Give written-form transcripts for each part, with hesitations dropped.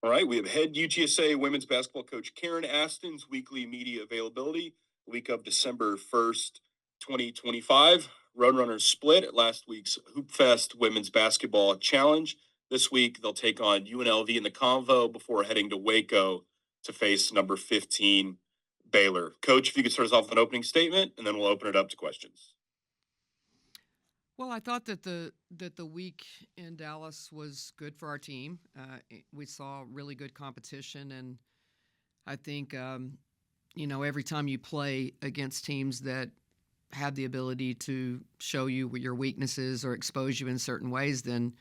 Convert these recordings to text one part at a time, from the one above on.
All right, we have head UTSA women's basketball coach Karen Aston's weekly media availability, week of December 1st, 2025. Roadrunners split at last week's Hoopfest women's basketball challenge. This week, they'll take on UNLV in the Convo before heading to Waco to face number 15, Baylor. Coach, if you could start us off with an opening statement, and then we'll open it up to questions. Well, I thought that the week in Dallas was good for our team. We saw really good competition, and I think every time you play against teams that have the ability to show you your weaknesses or expose you in certain ways, then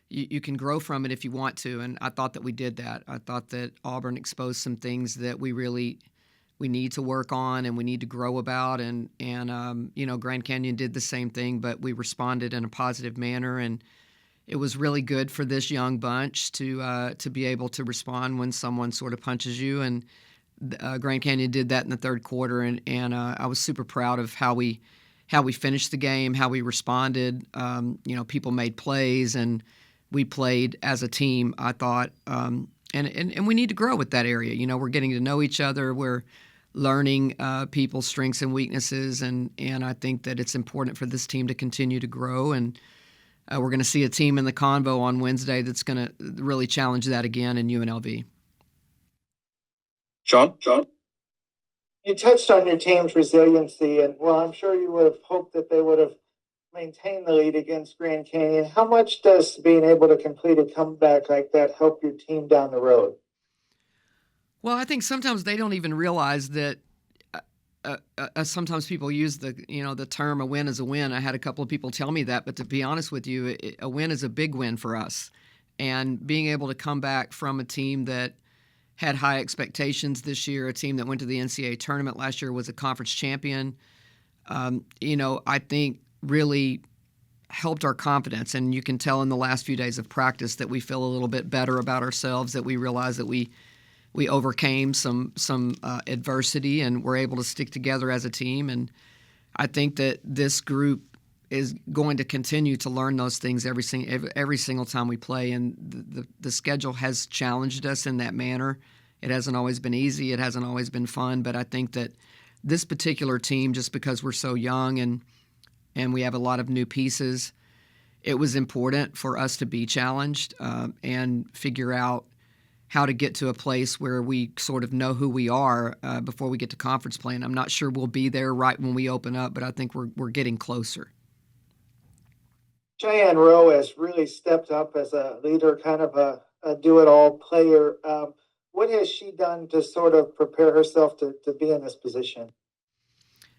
you can grow from it if you want to. And I thought that we did that. I thought that Auburn exposed some things that we need to work on and we need to grow about. And Grand Canyon did the same thing, but we responded in a positive manner. And it was really good for this young bunch to be able to respond when someone sort of punches you. And Grand Canyon did that in the third quarter. And I was super proud of how we finished the game, how we responded. People made plays and we played as a team, I thought. And we need to grow with that area. We're getting to know each other. We're learning people's strengths and weaknesses, and I think that it's important for this team to continue to grow. And we're going to see a team in the Convo on Wednesday that's going to really challenge that again in UNLV. Sean? You touched on your team's resiliency, and I'm sure you would have hoped that they would have maintained the lead against Grand Canyon. How much does being able to complete a comeback like that help your team down the road? Well, I think sometimes they don't even realize that. Sometimes people use the term "a win is a win." I had a couple of people tell me that, but to be honest with you, a win is a big win for us. And being able to come back from a team that had high expectations this year, a team that went to the NCAA tournament last year, was a conference champion, I think really helped our confidence. And you can tell in the last few days of practice that we feel a little bit better about ourselves, that we realize that we overcame some adversity and we're able to stick together as a team. And I think that this group is going to continue to learn those things every single time we play. And the schedule has challenged us in that manner. It hasn't always been easy. It hasn't always been fun. But I think that this particular team, just because we're so young and we have a lot of new pieces, it was important for us to be challenged and figure out how to get to a place where we sort of know who we are before we get to conference play. And I'm not sure we'll be there right when we open up, but I think we're getting closer. Cheyenne Rowe has really stepped up as a leader, kind of a do-it-all player. What has she done to sort of prepare herself to be in this position?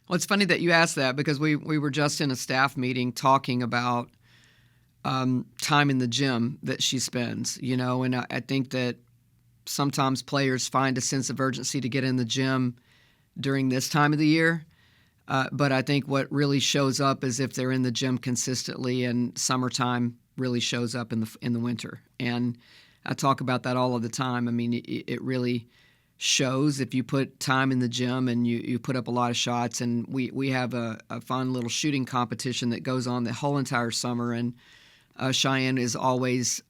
Well, it's funny that you asked that because we were just in a staff meeting talking about time in the gym that she spends, and I think that sometimes players find a sense of urgency to get in the gym during this time of the year. But I think what really shows up is if they're in the gym consistently, and summertime really shows up in the winter. And I talk about that all of the time. I mean, it really shows if you put time in the gym and you put up a lot of shots. And we have a fun little shooting competition that goes on the whole entire summer. And Cheyenne is always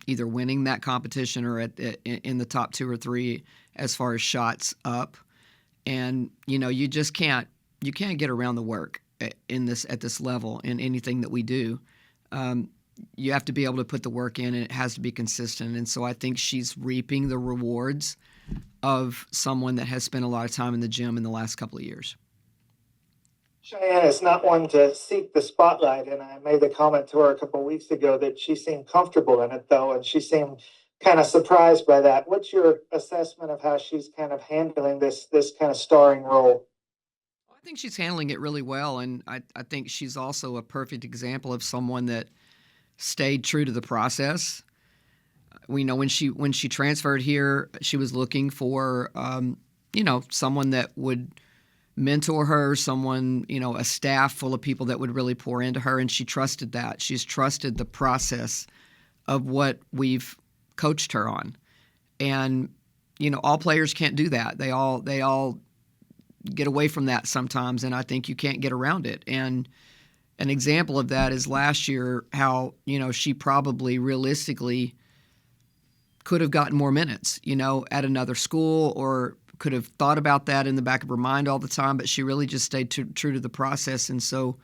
either winning that competition or in the top 2 or 3 as far as shots up. And you just can't get around the work at this level in anything that we do. You have to be able to put the work in, and it has to be consistent. And so I think she's reaping the rewards of someone that has spent a lot of time in the gym in the last couple of years. Cheyenne is not one to seek the spotlight, and I made the comment to her a couple of weeks ago that she seemed comfortable in it, though, and she seemed kind of surprised by that. What's your assessment of how she's kind of handling this kind of starring role? I think she's handling it really well, and I think she's also a perfect example of someone that stayed true to the process. We know when she transferred here, she was looking for someone that would mentor her, someone, a staff full of people that would really pour into her, and she trusted that. She's trusted the process of what we've coached her on. And, all players can't do that. They all get away from that sometimes, and I think you can't get around it. And an example of that is last year how, she probably realistically could have gotten more minutes, at another school, or could have thought about that in the back of her mind all the time, but she really just stayed true to the process. And so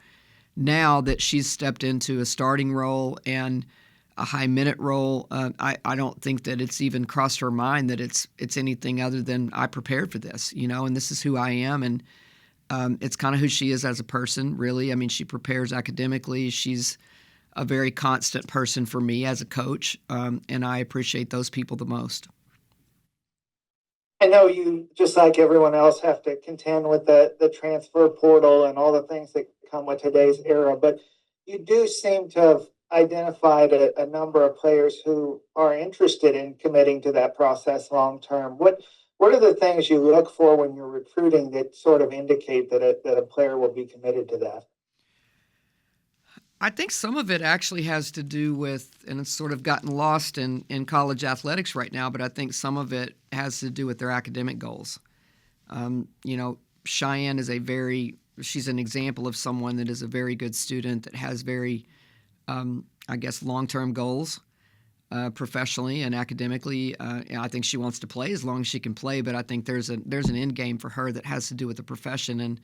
now that she's stepped into a starting role and a high minute role, I don't think that it's even crossed her mind that it's anything other than I prepared for this, and this is who I am. And it's kind of who she is as a person, really. I mean, she prepares academically. She's a very constant person for me as a coach, and I appreciate those people the most. I know you, just like everyone else, have to contend with the transfer portal and all the things that come with today's era, but you do seem to have identified a number of players who are interested in committing to that process long term. What are the things you look for when you're recruiting that sort of indicate that a player will be committed to that? I think some of it actually has to do with, and it's sort of gotten lost in college athletics right now, but I think some of it has to do with their academic goals. Cheyenne is she's an example of someone that is a very good student that has very, long-term goals professionally and academically. I think she wants to play as long as she can play, but I think there's an end game for her that has to do with the profession. And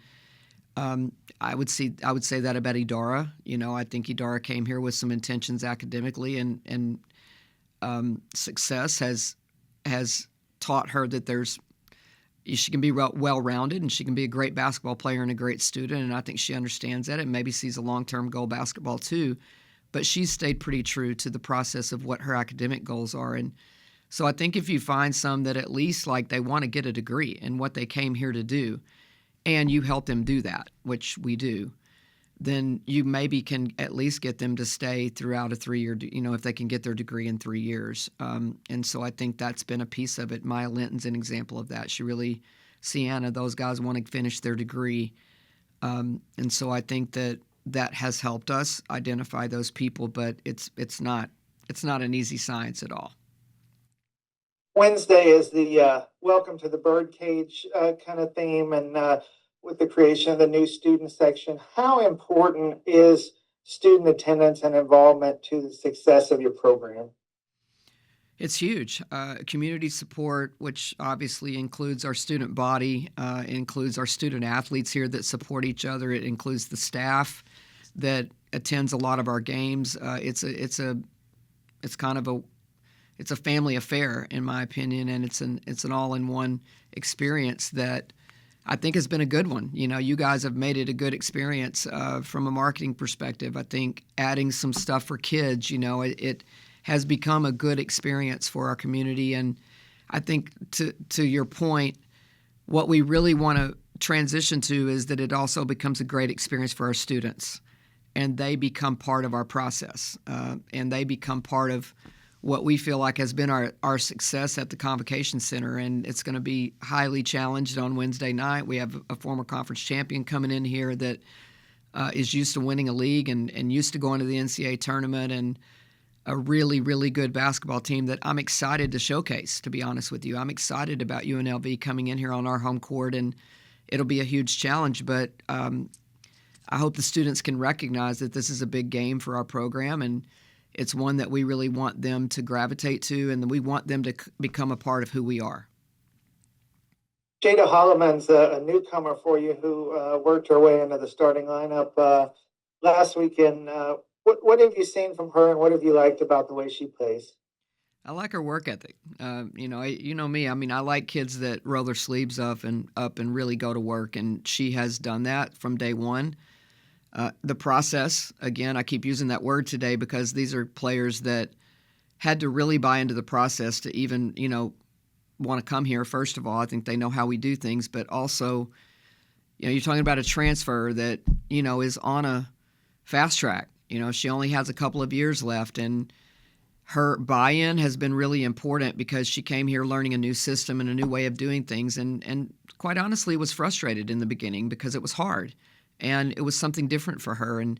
I would say that about Idara. I think Idara came here with some intentions academically, and success has taught her that she can be well-rounded, and she can be a great basketball player and a great student. And I think she understands that, and maybe sees a long-term goal basketball too. But she's stayed pretty true to the process of what her academic goals are. And so I think if you find some that at least like they want to get a degree in what they came here to do, and you help them do that, which we do, then you maybe can at least get them to stay throughout a 3-year, if they can get their degree in 3 years. And so I think that's been a piece of it. Maya Linton's an example of that. Sienna, those guys want to finish their degree. And so I think that has helped us identify those people, but it's not an easy science at all. Wednesday is the welcome to the birdcage kind of theme, and with the creation of the new student section. How important is student attendance and involvement to the success of your program? It's huge. Community support, which obviously includes our student body, includes our student athletes here that support each other. It includes the staff that attends a lot of our games. It's a family affair, in my opinion, and it's an all-in-one experience that I think has been a good one. You guys have made it a good experience from a marketing perspective. I think adding some stuff for kids, it has become a good experience for our community. And I think to your point, what we really want to transition to is that it also becomes a great experience for our students, and they become part of our process, and they become part of what we feel like has been our success at the Convocation Center. And it's going to be highly challenged on Wednesday night. We have a former conference champion coming in here that is used to winning a league and used to going to the NCAA tournament, and a really, really good basketball team that I'm excited to showcase, to be honest with you. I'm excited about UNLV coming in here on our home court, and it'll be a huge challenge. But I hope the students can recognize that this is a big game for our program, and it's one that we really want them to gravitate to, and we want them to become a part of who we are. Jada Holloman's a newcomer for you who worked her way into the starting lineup last weekend. What have you seen from her, and what have you liked about the way she plays? I like her work ethic. You know me. I mean, I like kids that roll their sleeves up and really go to work, and she has done that from day one. The process, again, I keep using that word today because these are players that had to really buy into the process to even, want to come here. First of all, I think they know how we do things, but also, you're talking about a transfer that, is on a fast track. She only has a couple of years left, and her buy-in has been really important because she came here learning a new system and a new way of doing things, and quite honestly was frustrated in the beginning because it was hard. And it was something different for her, and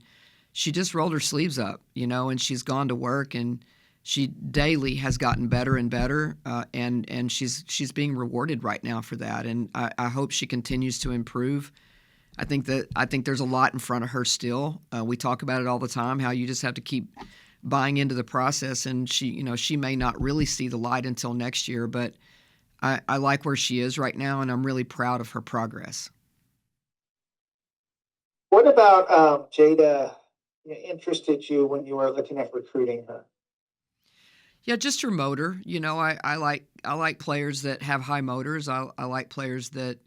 she just rolled her sleeves up, and she's gone to work, and she daily has gotten better and better, and she's being rewarded right now for that. And I hope she continues to improve. I think there's a lot in front of her still. We talk about it all the time, how you just have to keep buying into the process, and she may not really see the light until next year, but I like where she is right now, and I'm really proud of her progress. What about Jada interested you when you were looking at recruiting her? Yeah, just her motor. I like players that have high motors. I like players that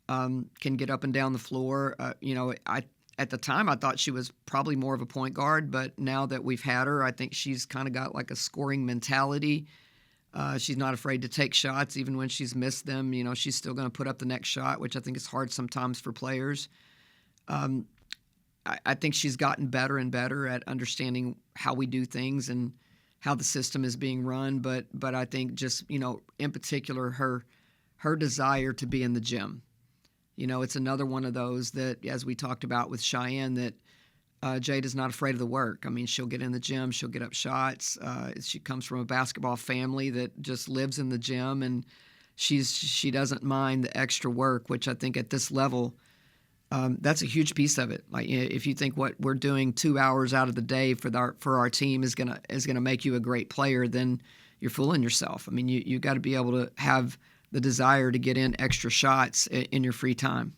can get up and down the floor. At the time I thought she was probably more of a point guard, but now that we've had her, I think she's kind of got like a scoring mentality. She's not afraid to take shots, even when she's missed them. She's still going to put up the next shot, which I think is hard sometimes for players. I think she's gotten better and better at understanding how we do things and how the system is being run. But I think just, in particular, her desire to be in the gym. It's another one of those that, as we talked about with Cheyenne, that Jade is not afraid of the work. I mean, she'll get in the gym, she'll get up shots. She comes from a basketball family that just lives in the gym, and she doesn't mind the extra work, which I think at this level, that's a huge piece of it. Like, if you think what we're doing 2 hours out of the day for our team is gonna make you a great player, then you're fooling yourself. I mean, you got to be able to have the desire to get in extra shots in your free time.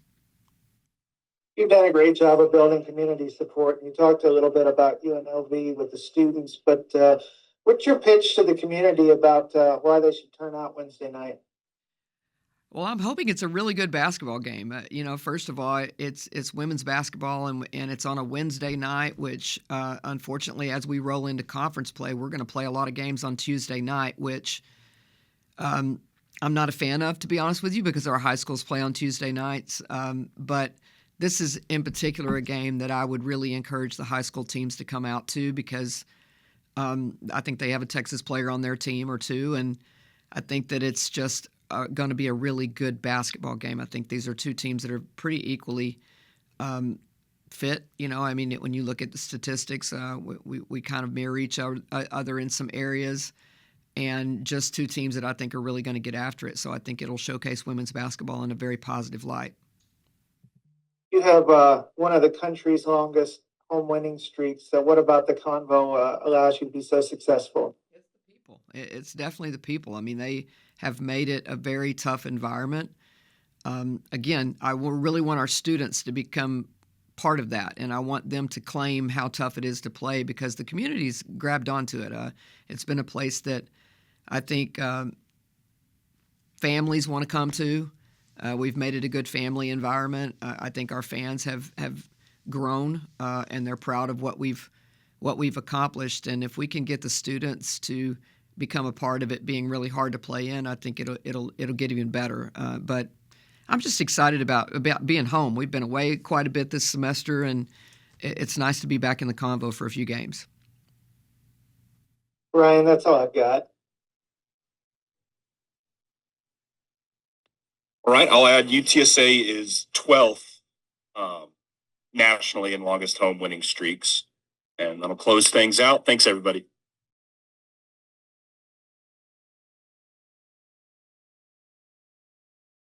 You've done a great job of building community support. You talked a little bit about UNLV with the students, but what's your pitch to the community about why they should turn out Wednesday night? Well, I'm hoping it's a really good basketball game. First of all, it's women's basketball, and it's on a Wednesday night, which unfortunately, as we roll into conference play, we're going to play a lot of games on Tuesday night, which I'm not a fan of, to be honest with you, because our high schools play on Tuesday nights. But this is in particular a game that I would really encourage the high school teams to come out to, because I think they have a Texas player on their team or two, and I think that it's just going to be a really good basketball game. I think these are two teams that are pretty equally fit. When you look at the statistics, we kind of mirror each other in some areas, and just two teams that I think are really going to get after it. So I think it'll showcase women's basketball in a very positive light. You have one of the country's longest home winning streaks. So what about the Convo allows you to be so successful? It's the people. It's definitely the people. I mean, they have made it a very tough environment. Again, I really want our students to become part of that, and I want them to claim how tough it is to play, because the community's grabbed onto it. It's been a place that I think families want to come to. We've made it a good family environment. I think our fans have grown, and they're proud of what we've accomplished. And if we can get the students to become a part of it being really hard to play in, I think it'll get even better. But I'm just excited about being home. We've been away quite a bit this semester, and it's nice to be back in the Convo for a few games. Ryan, that's all I've got. All right, I'll add UTSA is 12th nationally in longest home winning streaks. And that'll close things out. Thanks, everybody.